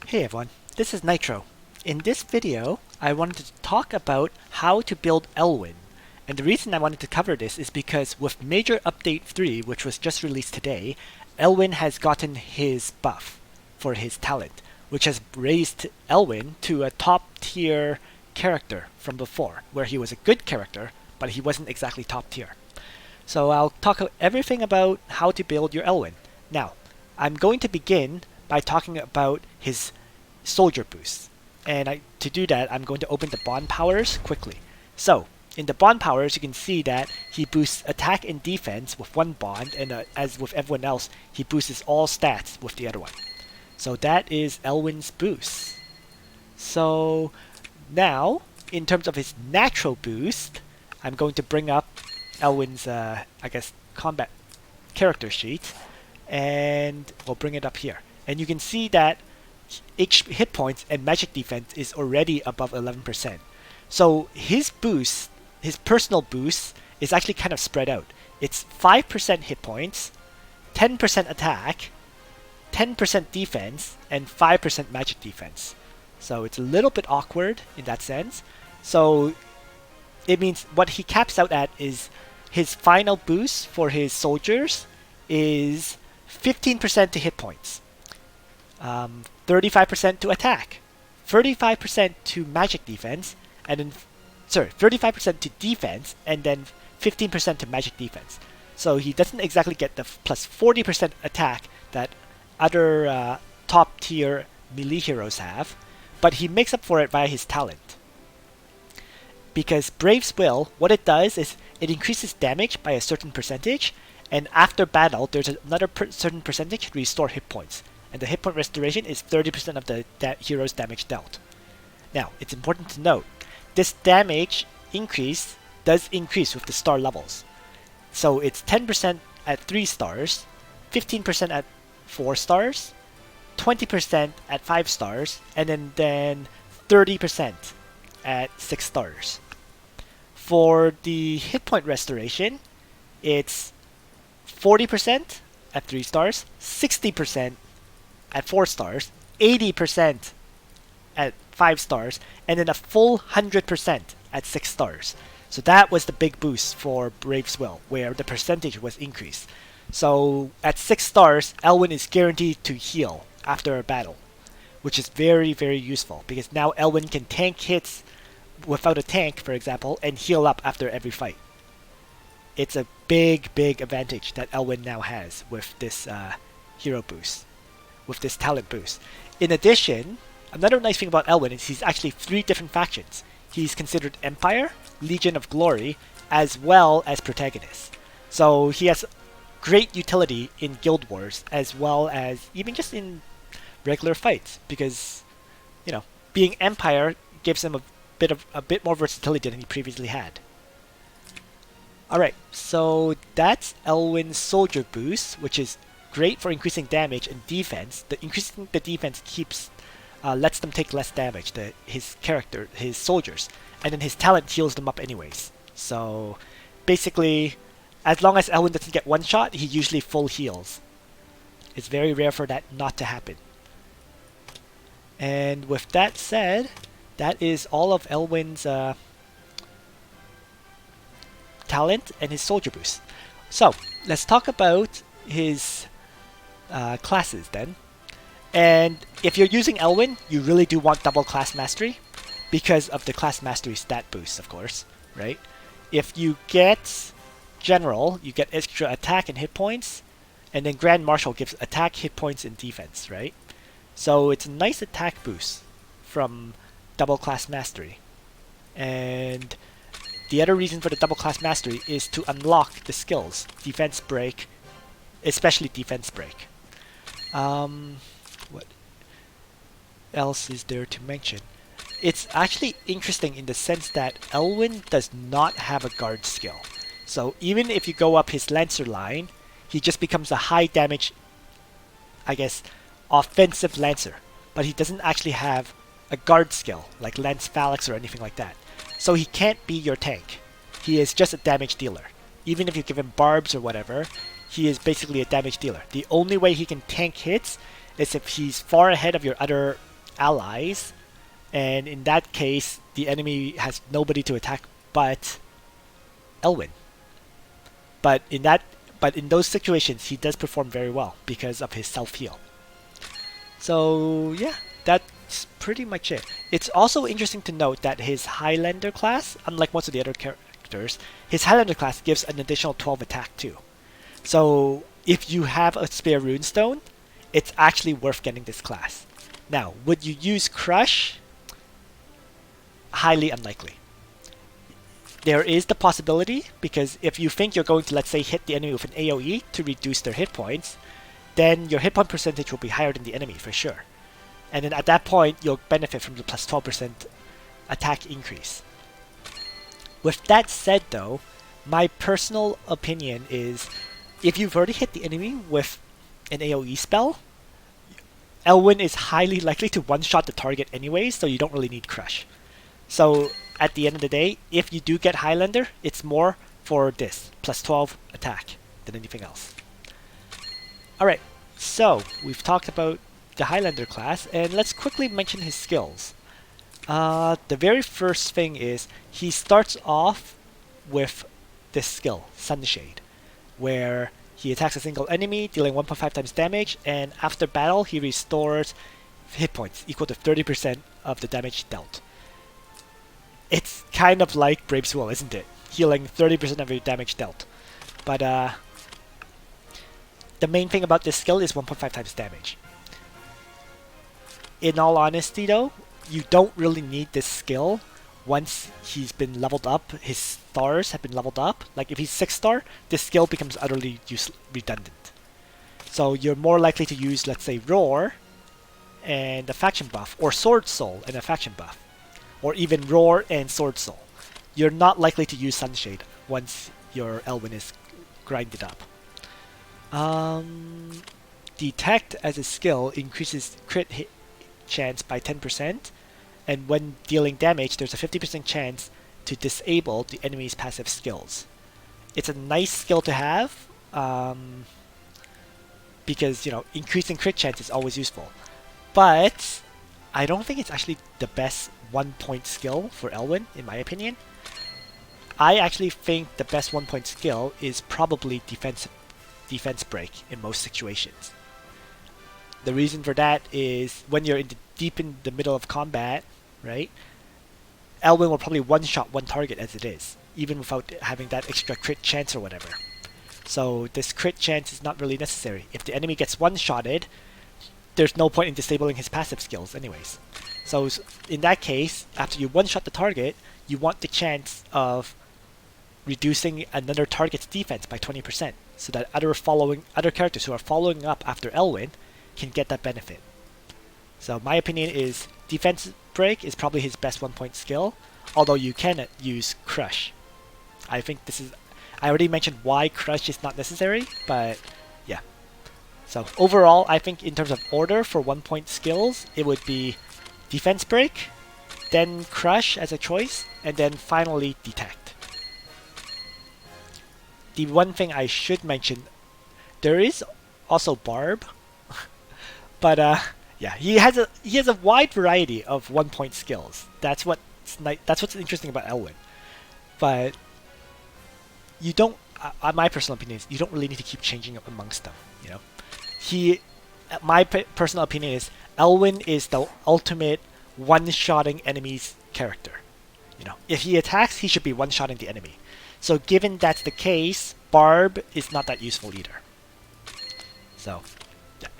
Hey everyone, this is Nitro. In this video, I wanted to talk about how to build Elwin. And the reason I wanted to cover this is because with Major Update 3, which was just released today, Elwin has gotten his buff for his talent, which has raised Elwin to a top tier character from before, where he was a good character, but he wasn't exactly top tier. So I'll talk everything about how to build your Elwin. Now, I'm going to begin by talking about his soldier boosts. And to do that, I'm going to open the bond powers quickly. So, in the bond powers, you can see that he boosts attack and defense with one bond, and as with everyone else, he boosts all stats with the other one. So that is Elwin's boost. So now, in terms of his natural boost, I'm going to bring up Elwin's, combat character sheet, and we'll bring it up here. And you can see that each hit points and magic defense is already above 11%. So his boost, his personal boost, is actually kind of spread out. It's 5% hit points, 10% attack, 10% defense, and 5% magic defense. So it's a little bit awkward in that sense. So it means what he caps out at is his final boost for his soldiers is 15% to hit points, 35% to attack, 35% to magic defense, and then 35% to defense, and then 15% to magic defense. So he doesn't exactly get the plus 40% attack that other top tier melee heroes have, but he makes up for it via his talent. Because Brave's Will, what it does is it increases damage by a certain percentage, and after battle, there's another certain percentage to restore hit points. And the hit point restoration is 30% of the hero's damage dealt. Now, it's important to note, this damage increase does increase with the star levels. So it's 10% at 3 stars, 15% at 4 stars, 20% at 5 stars, and then 30% at 6 stars. For the hit point restoration, it's 40% at 3 stars, 60% at 4 stars, 80% at 5 stars, and then a full 100% at 6 stars. So that was the big boost for Brave's Will, where the percentage was increased. So at 6 stars, Elwin is guaranteed to heal after a battle, which is very, very useful, because now Elwin can tank hits without a tank, for example, and heal up after every fight. It's a big, big advantage that Elwin now has with this hero boost, with this talent boost. In addition, another nice thing about Elwin is he's actually 3 different factions. He's considered Empire, Legion of Glory, as well as Protagonist. So he has great utility in Guild Wars, as well as even just in regular fights, because, you know, being Empire gives him a bit more versatility than he previously had. Alright, so that's Elwin's soldier boost, which is great for increasing damage and defense. Increasing the defense lets them take less damage, his soldiers, and then his talent heals them up anyways. So basically, as long as Elwin doesn't get one shot, he usually full heals. It's very rare for that not to happen. And with that said, that is all of Elwin's talent and his soldier boost. So let's talk about his classes then. And if you're using Elwin, you really do want double class mastery because of the class mastery stat boost, of course, right? If you get general, you get extra attack and hit points, and then Grand Marshal gives attack, hit points, and defense, right? So it's a nice attack boost from double class mastery. And the other reason for the double class mastery is to unlock the skills, defense break, especially defense break. What else is there to mention? It's actually interesting in the sense that Elwin does not have a guard skill. So even if you go up his Lancer line, he just becomes a high damage, offensive Lancer. But he doesn't actually have a guard skill, like Lance Phalanx or anything like that. So he can't be your tank. He is just a damage dealer. Even if you give him barbs or whatever, he is basically a damage dealer. The only way he can tank hits is if he's far ahead of your other allies, and in that case, the enemy has nobody to attack but Elwin. But in those situations, he does perform very well because of his self heal. So yeah, that's pretty much it. It's also interesting to note that his Highlander class, unlike most of the other characters, his Highlander class gives an additional 12 attack too. So if you have a spare runestone, it's actually worth getting this class. Now, would you use Crush? Highly unlikely. There is the possibility, because if you think you're going to, let's say, hit the enemy with an AoE to reduce their hit points, then your hit point percentage will be higher than the enemy for sure. And then at that point, you'll benefit from the plus 12% attack increase. With that said though, my personal opinion is, if you've already hit the enemy with an AoE spell, Elwin is highly likely to one-shot the target anyway, so you don't really need Crush. So at the end of the day, if you do get Highlander, it's more for this, plus 12 attack, than anything else. Alright, so we've talked about the Highlander class, and let's quickly mention his skills. The very first thing is, he starts off with this skill, Sunshade, where he attacks a single enemy, dealing 1.5 times damage, and after battle, he restores hit points equal to 30% of the damage dealt. It's kind of like Brave's Will, isn't it? Healing 30% of your damage dealt. But the main thing about this skill is 1.5 times damage. In all honesty though, you don't really need this skill once he's been leveled up, his stars have been leveled up. Like if he's 6-star, this skill becomes utterly redundant. So you're more likely to use, let's say, Roar and a faction buff, or Sword Soul and a faction buff, or even Roar and Sword Soul. You're not likely to use Sunshade once your Elwin is grinded up. Detect as a skill increases crit hit chance by 10%, and when dealing damage, there's a 50% chance to disable the enemy's passive skills. It's a nice skill to have, because, you know, increasing crit chance is always useful. But I don't think it's actually the best 1-point skill for Elwin, in my opinion. I actually think the best 1-point skill is probably defense break in most situations. The reason for that is when you're deep in the middle of combat, right? Elwin will probably one-shot one target as it is, even without having that extra crit chance or whatever. So this crit chance is not really necessary. If the enemy gets one-shotted, there's no point in disabling his passive skills anyways. So in that case, after you one-shot the target, you want the chance of reducing another target's defense by 20%, so that other characters who are following up after Elwin can get that benefit. So my opinion is defense break is probably his best 1-point skill, although you can use Crush. I think I already mentioned why Crush is not necessary, but yeah. So overall, I think in terms of order for 1-point skills, it would be defense break, then Crush as a choice, and then finally detect. The one thing I should mention, there is also Barb, but yeah, he has a wide variety of 1-point skills. That's what's interesting about Elwin. But you don't, my personal opinion is, you don't really need to keep changing up amongst them. You know, my personal opinion is Elwin is the ultimate one-shotting enemies character. You know, if he attacks, he should be one-shotting the enemy. So given that's the case, Barb is not that useful either. So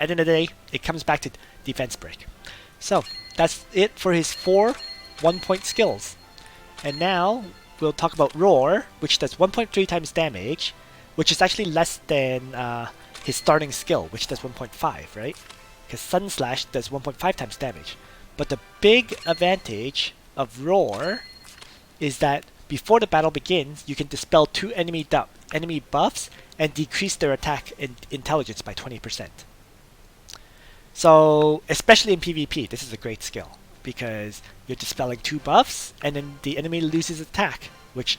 at the end of the day, it comes back to defense break. So that's it for his 4 1-point skills. And now we'll talk about Roar, which does 1.3 times damage, which is actually less than his starting skill, which does 1.5, right? Because Sun Slash does 1.5 times damage. But the big advantage of Roar is that before the battle begins, you can dispel 2 enemy buffs and decrease their attack and intelligence by 20%. So, especially in PvP, this is a great skill, because you're dispelling 2 buffs, and then the enemy loses attack, which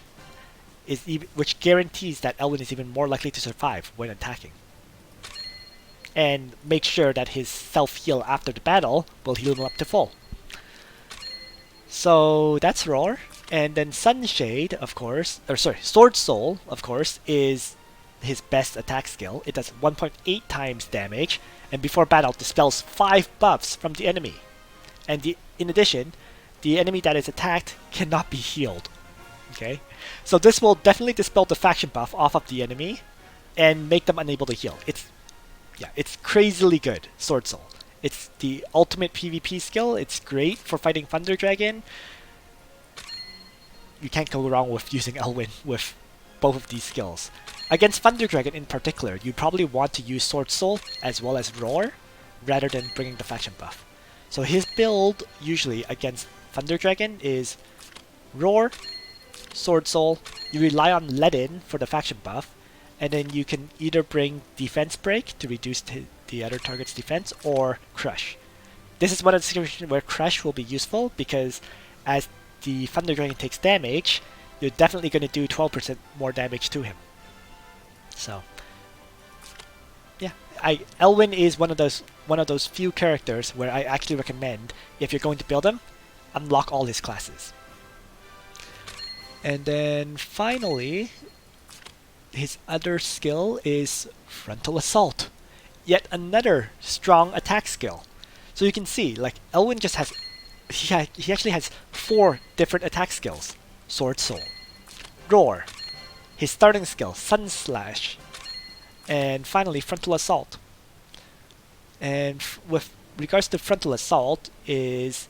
guarantees that Elwin is even more likely to survive when attacking. and make sure that his self-heal after the battle will heal him up to full. So that's Roar. And then Sunshade, of course, Sword Soul, of course, is his best attack skill. It does 1.8 times damage, and before battle dispels 5 buffs from the enemy. And in addition, the enemy that is attacked cannot be healed. Okay, so this will definitely dispel the faction buff off of the enemy and make them unable to heal. It's crazily good, Sword Soul. It's the ultimate PvP skill. It's great for fighting Thunder Dragon. You can't go wrong with using Elwin with both of these skills. Against Thunder Dragon in particular, you probably want to use Sword Soul as well as Roar rather than bringing the faction buff. So his build usually against Thunder Dragon is Roar, Sword Soul, you rely on Let In for the faction buff, and then you can either bring Defense Break to reduce the other target's defense, or Crush. This is one of the situations where Crush will be useful, because as the Thunder Dragon takes damage, you're definitely going to do 12% more damage to him. So, yeah, Elwin is one of those few characters where I actually recommend, if you're going to build him, unlock all his classes. And then finally, his other skill is Frontal Assault. Yet another strong attack skill. So you can see, like, Elwin just has... He actually has 4 different attack skills. Sword Soul, Roar, his starting skill, Sun Slash, and finally Frontal Assault. And with regards to Frontal Assault, it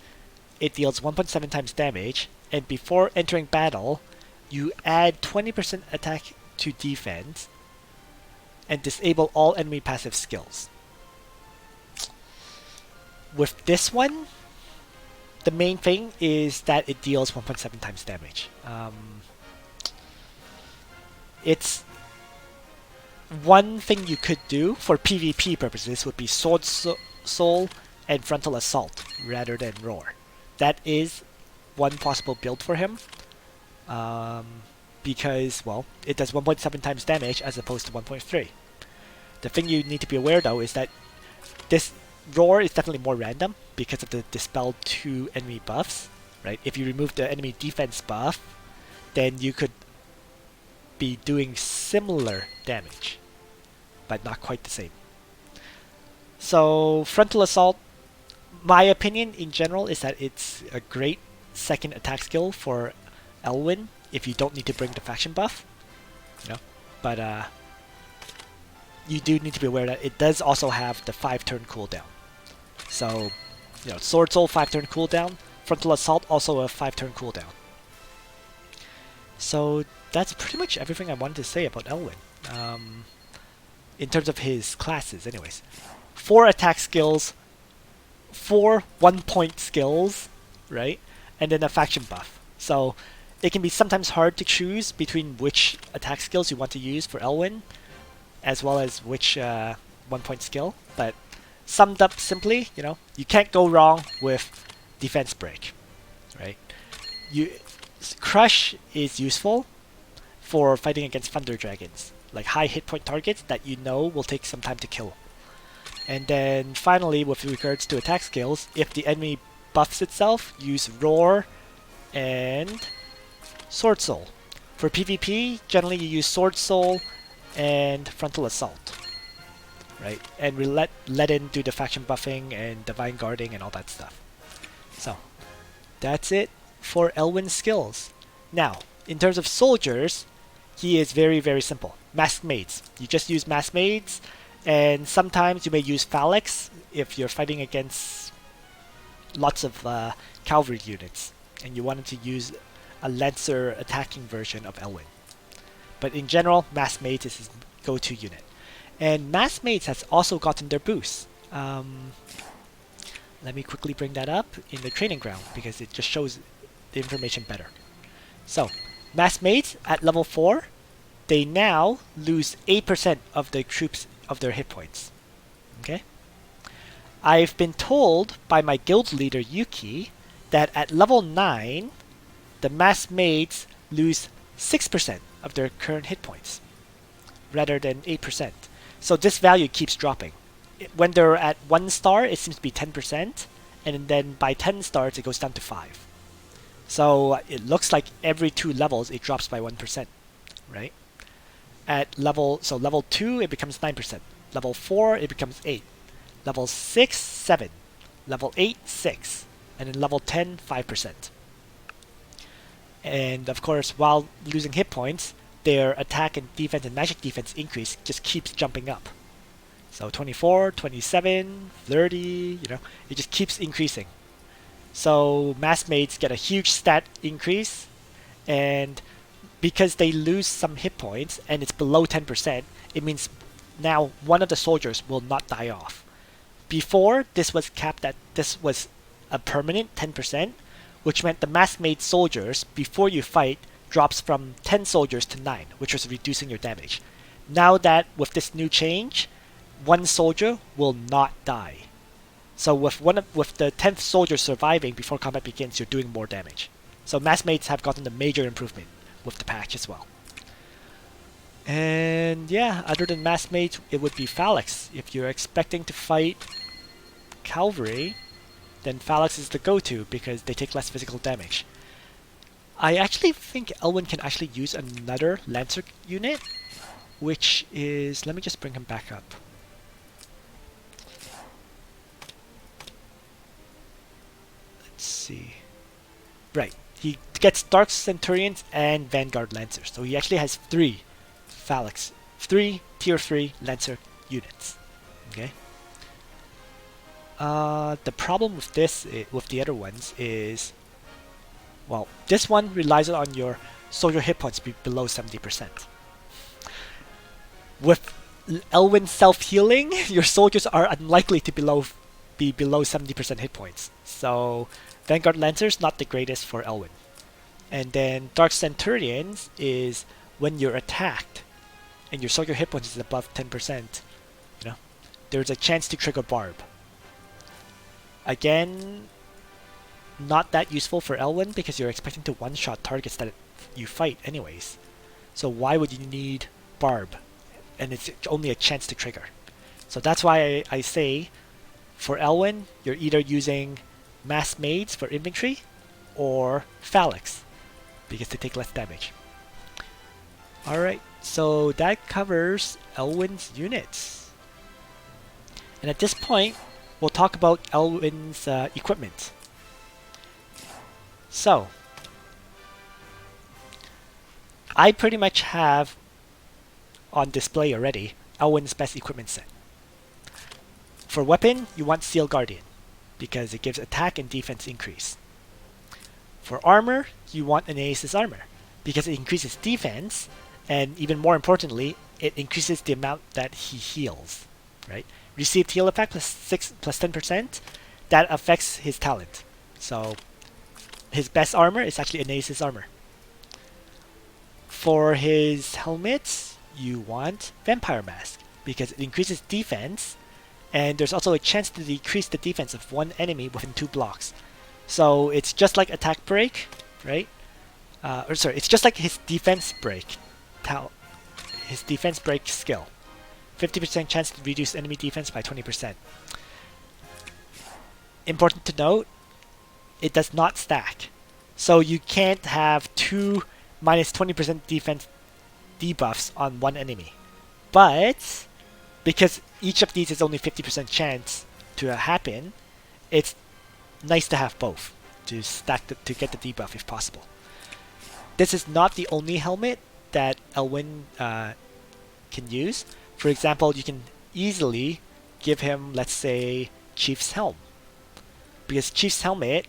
deals 1.7 times damage, and before entering battle, you add 20% attack to defense and disable all enemy passive skills. With this one, the main thing is that it deals 1.7 times damage. It's one thing you could do for PvP purposes would be Sword Soul and Frontal Assault rather than Roar. That is one possible build for him. Because, well, it does 1.7 times damage as opposed to 1.3. The thing you need to be aware though is that this Roar is definitely more random because of the Dispel 2 enemy buffs, right? If you remove the enemy defense buff, then you could be doing similar damage, but not quite the same. So, Frontal Assault, my opinion in general is that it's a great second attack skill for Elwin if you don't need to bring the faction buff, you know. But you do need to be aware that it does also have the 5-turn cooldown. So, you know, Sword Soul 5-turn cooldown, Frontal Assault also a 5-turn cooldown. So that's pretty much everything I wanted to say about Elwin. In terms of his classes, anyways. 4 attack skills, 4 1-point skills, right? And then a faction buff. So it can be sometimes hard to choose between which attack skills you want to use for Elwin, as well as which 1-point skill. But summed up simply, you know, you can't go wrong with Defense Break, right? Crush is useful for fighting against Thunder Dragons, like high hit point targets that you know will take some time to kill. And then finally, with regards to attack skills, if the enemy buffs itself, use Roar and Sword Soul. For PvP, generally you use Sword Soul and Frontal Assault, right? And we let In do the faction buffing and divine guarding and all that stuff. So that's it for Elwin's skills. Now, in terms of soldiers, he is very, very simple. Masked Maids. You just use Masked Maids, and sometimes you may use Phalanx if you're fighting against lots of cavalry units, and you wanted to use a Lancer attacking version of Elwin. But in general, Masked Maids is his go-to unit. And Masked Maids has also gotten their boosts. Let me quickly bring that up in the training ground because it just shows the information better. So, Masked Maids at level 4, they now lose 8% of the troops of their hit points. Okay? I've been told by my guild leader Yuki that at level 9, the Masked Maids lose 6% of their current hit points rather than 8%. So this value keeps dropping. when they're at 1 star, it seems to be 10%, and then by 10 stars, it goes down to 5. So it looks like every 2 levels, it drops by 1%, right? At level 2, it becomes 9%. Level 4, it becomes 8. Level 6, 7. Level 8, 6. And then level 10, 5%. And of course, while losing hit points, their attack and defense and magic defense increase just keeps jumping up. So 24, 27, 30, it just keeps increasing. So mass maids get a huge stat increase, and because they lose some hit points and it's below 10%, it means now one of the soldiers will not die off. Before, this was capped at this was a permanent 10%, which meant the mass maid soldiers, before you fight, drops from 10 soldiers to 9, which was reducing your damage. Now that with this new change, one soldier will not die. So with the 10th soldier surviving before combat begins, you're doing more damage. So mass maids have gotten a major improvement with the patch as well. And yeah, other than mass maids, it would be phalanx. If you're expecting to fight cavalry, then phalanx is the go-to because they take less physical damage. I actually think Elwin can actually use another Lancer unit, which is... let me just bring him back up. Let's see. Right. He gets Dark Centurions and Vanguard Lancers. So he actually has 3 phalanx. 3 tier 3 Lancer units. Okay? The problem with this, with the other ones, is... well, this one relies on your soldier hit points be below 70%. With Elwin self-healing, your soldiers are unlikely to be below 70% hit points. So Vanguard Lancers, not the greatest for Elwin. And then Dark Centurions is when you're attacked and your soldier hit points is above 10%, there's a chance to trigger Barb. Again, not that useful for Elwin because you're expecting to one-shot targets that you fight anyways. So why would you need Barb? And it's only a chance to trigger. So that's why I say for Elwin, you're either using mass maids for infantry or phalanx because they take less damage. Alright, so that covers Elwin's units. And at this point, we'll talk about Elwin's equipment. So, I pretty much have on display already Elwin's best equipment set. For weapon, you want Seal Guardian because it gives attack and defense increase. For armor, you want Aeneas' armor because it increases defense, and even more importantly, it increases the amount that he heals. Right? Received heal effect plus 10%. That affects his talent. So his best armor is actually Aeneas' armor. For his helmets, you want Vampire Mask because it increases defense, and there's also a chance to decrease the defense of one enemy within 2 blocks. So it's just like attack break, right? It's just like his defense break. His defense break skill. 50% chance to reduce enemy defense by 20%. Important to note, it does not stack. So you can't have 2 minus 20% defense debuffs on one enemy. But because each of these is only 50% chance to happen, it's nice to have both to stack to get the debuff if possible. This is not the only helmet that Elwin can use. For example, you can easily give him, let's say, Chief's Helm. Because Chief's Helmet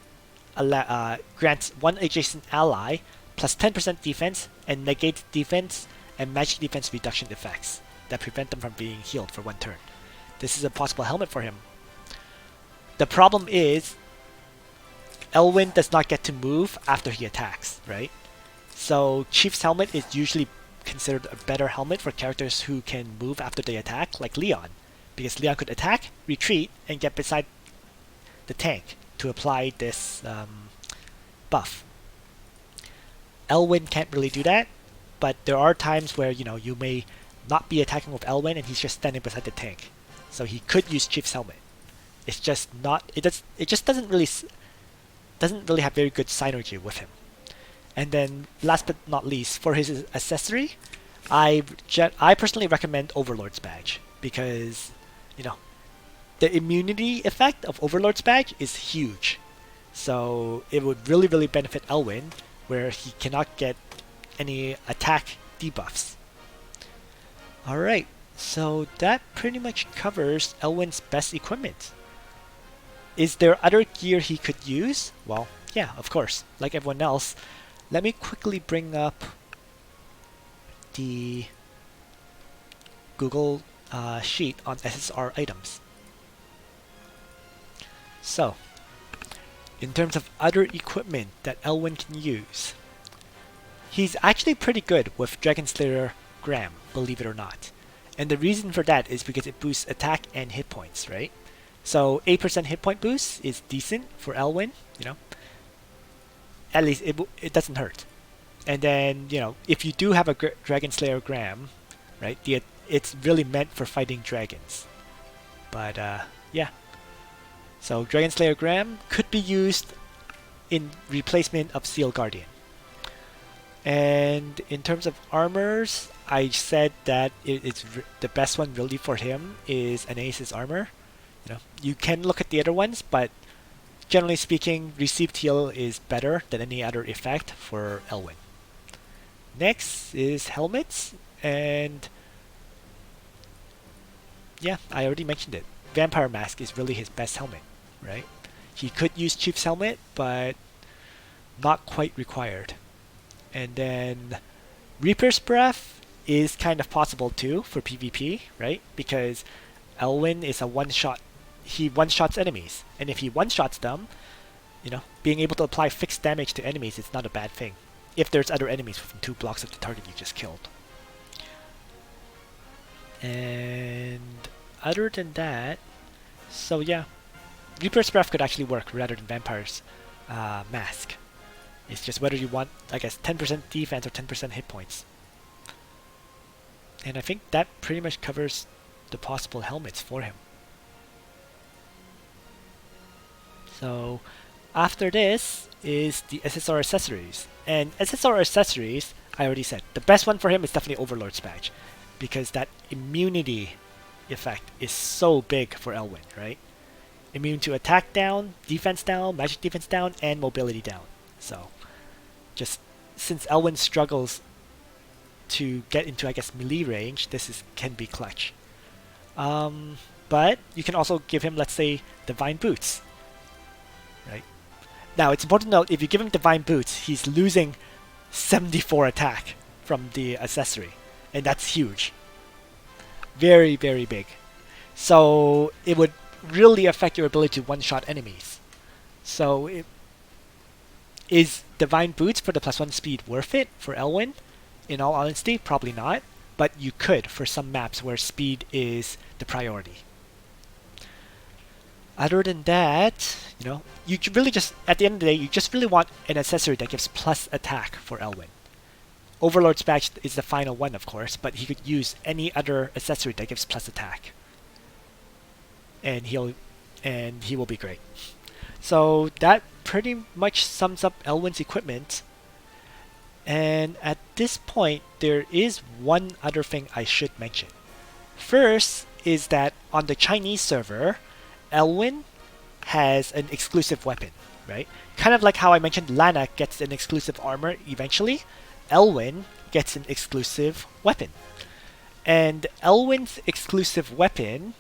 grants one adjacent ally plus 10% defense and negates defense and magic defense reduction effects that prevent them from being healed for 1 turn. This is a possible helmet for him. The problem is, Elwin does not get to move after he attacks, right? So Chief's Helmet is usually considered a better helmet for characters who can move after they attack, like Leon, because Leon could attack, retreat, and get beside the tank to apply this buff. Elwin can't really do that, but there are times where you may not be attacking with Elwin and he's just standing beside the tank. so he could use Chief's Helmet. It's just not. It just doesn't really have very good synergy with him. And then last but not least, for his accessory, I personally recommend Overlord's Badge because, you know, the immunity effect of Overlord's Badge is huge. So it would really benefit Elwin, where he cannot get any attack debuffs. Alright, so that pretty much covers Elwin's best equipment. Is there other gear he could use? Well, yeah, of course, like everyone else. Let me quickly bring up the Google sheet on SSR items. So, in terms of other equipment that Elwin can use, he's actually pretty good with Dragon Slayer Graham, believe it or not. And the reason for that is because it boosts attack and hit points, right? So 8% hit point boost is decent for Elwin, you know. At least it doesn't hurt. And then, you know, if you do have a Dragon Slayer Graham, right, it's really meant for fighting dragons. But yeah. So Dragon Slayer Graham could be used in replacement of Seal Guardian. And in terms of armors, I said that it's the best one really for him is Anais's armor. You know, you can look at the other ones, but generally speaking, received heal is better than any other effect for Elwin. Next is helmets, and yeah, I already mentioned it. Vampire Mask is really his best helmet, right? He could use Chief's Helmet, but not quite required. And then Reaper's Breath is kind of possible too for PvP, right? Because Elwin is a one-shot. He one-shots enemies, and if he one-shots them, you know, being able to apply fixed damage to enemies is not a bad thing. If there's other enemies within 2 blocks of the target you just killed. And other than that, so yeah, Reaper's Breath could actually work rather than Vampire's Mask. It's just whether you want, I guess, 10% defense or 10% hit points. And I think that pretty much covers the possible helmets for him. So after this is the SSR accessories. And SSR accessories, I already said, the best one for him is definitely Overlord's Badge, because that immunity effect is so big for Elwin, right? Immune to attack down, defense down, magic defense down, and mobility down. So just since Elwin struggles to get into, I guess, melee range, this can be clutch. But you can also give him, let's say, Divine Boots. Right? Now, it's important to note, if you give him Divine Boots, he's losing 74 attack from the accessory. And that's huge. Very big. So, it would really affect your ability to one-shot enemies. So, is Divine Boots for the +1 speed worth it for Elwin? In all honesty, probably not. But you could for some maps where speed is the priority. Other than that, you know, you really just, at the end of the day, you just really want an accessory that gives plus attack for Elwin. Overlord's Badge is the final one, of course, but he could use any other accessory that gives plus attack. And he will be great. So that pretty much sums up Elwin's equipment. And at this point, there is one other thing I should mention. First is that on the Chinese server, Elwin has an exclusive weapon, right? Kind of like how I mentioned Lana gets an exclusive armor eventually, Elwin gets an exclusive weapon. And Elwin's exclusive weapon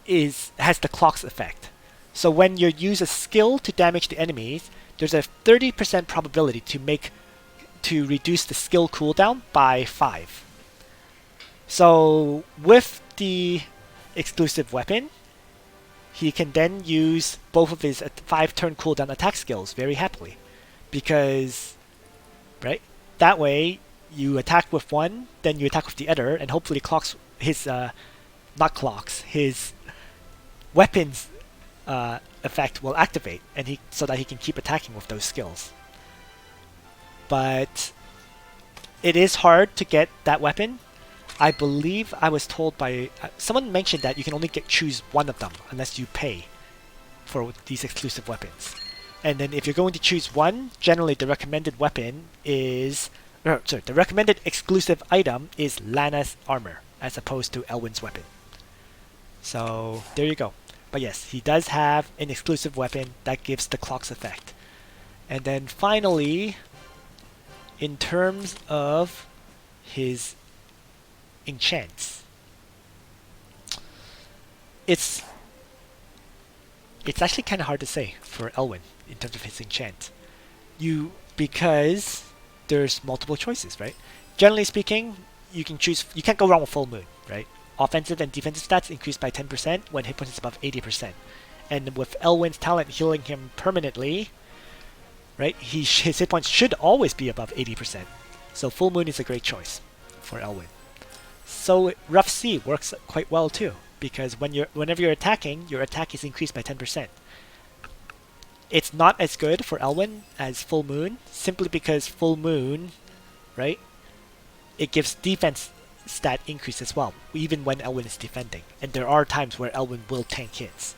has the clocks effect. So when you use a skill to damage the enemies, there's a 30% probability to reduce the skill cooldown by 5. So with the exclusive weapon, he can then use both of his 5-turn cooldown attack skills very happily. Because, right, that way you attack with one, then you attack with the other, and hopefully his weapons effect will activate, and so that he can keep attacking with those skills. But it is hard to get that weapon. I believe I was told by someone mentioned that you can only choose one of them unless you pay for these exclusive weapons. And then if you're going to choose one, generally the recommended weapon is, the recommended exclusive item is Lana's armor as opposed to Elwin's weapon. So there you go. But yes, he does have an exclusive weapon that gives the clock's effect. And then finally, in terms of his enchants, it's actually kind of hard to say for Elwin in terms of his enchant. Because there's multiple choices, right? Generally speaking, you can't go wrong with Full Moon, right? Offensive and defensive stats increase by 10% when hit points is above 80%. And with Elwin's talent healing him permanently, right, his hit points should always be above 80%. So Full Moon is a great choice for Elwin. So Rough Sea works quite well too, because whenever you're attacking, your attack is increased by 10%. It's not as good for Elwin as Full Moon, simply because Full Moon, right, it gives defense stat increase as well, even when Elwin is defending. And there are times where Elwin will tank hits.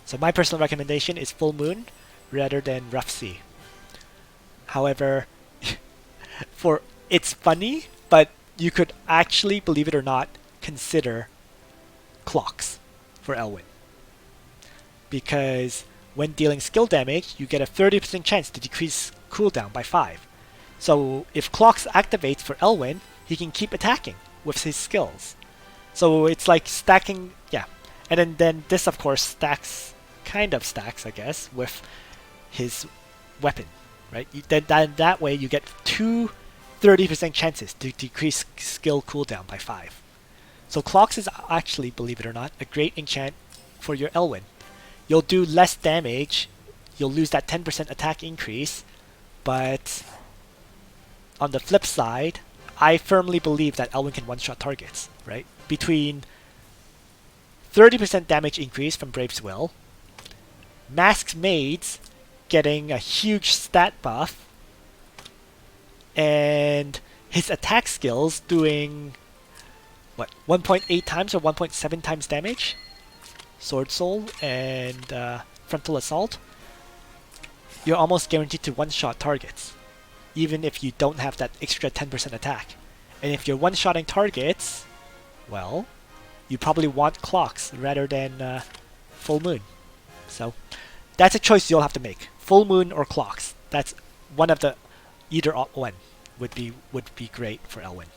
So my personal recommendation is Full Moon rather than Rough Sea. However, it's funny, but you could actually, believe it or not, consider clocks for Elwin. Because when dealing skill damage, you get a 30% chance to decrease cooldown by 5. So if clocks activates for Elwin, he can keep attacking with his skills. So it's like stacking, yeah. And then this of course kind of stacks, I guess, with his weapon, right? That way you get two 30% chances to decrease skill cooldown by 5. So clocks is actually, believe it or not, a great enchant for your Elwin. You'll do less damage, you'll lose that 10% attack increase, but on the flip side, I firmly believe that Elwin can one-shot targets, right? Between 30% damage increase from Brave's Will, Masked Maids getting a huge stat buff, and his attack skills doing, 1.8 times or 1.7 times damage? Sword Soul and Frontal Assault, you're almost guaranteed to one-shot targets, even if you don't have that extra 10% attack. And if you're one-shotting targets, well, you probably want clocks rather than Full Moon. So that's a choice you'll have to make. Full Moon or clocks. That's one of the either one would be great for Elwin.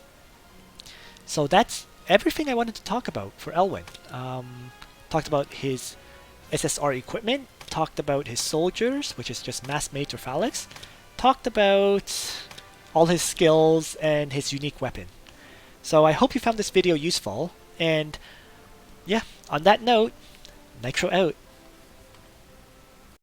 So that's everything I wanted to talk about for Elwin. Talked about his SSR equipment, talked about his soldiers, which is just mass maids or phalanx, talked about all his skills and his unique weapon. So I hope you found this video useful, and yeah, on that note, Nitro out.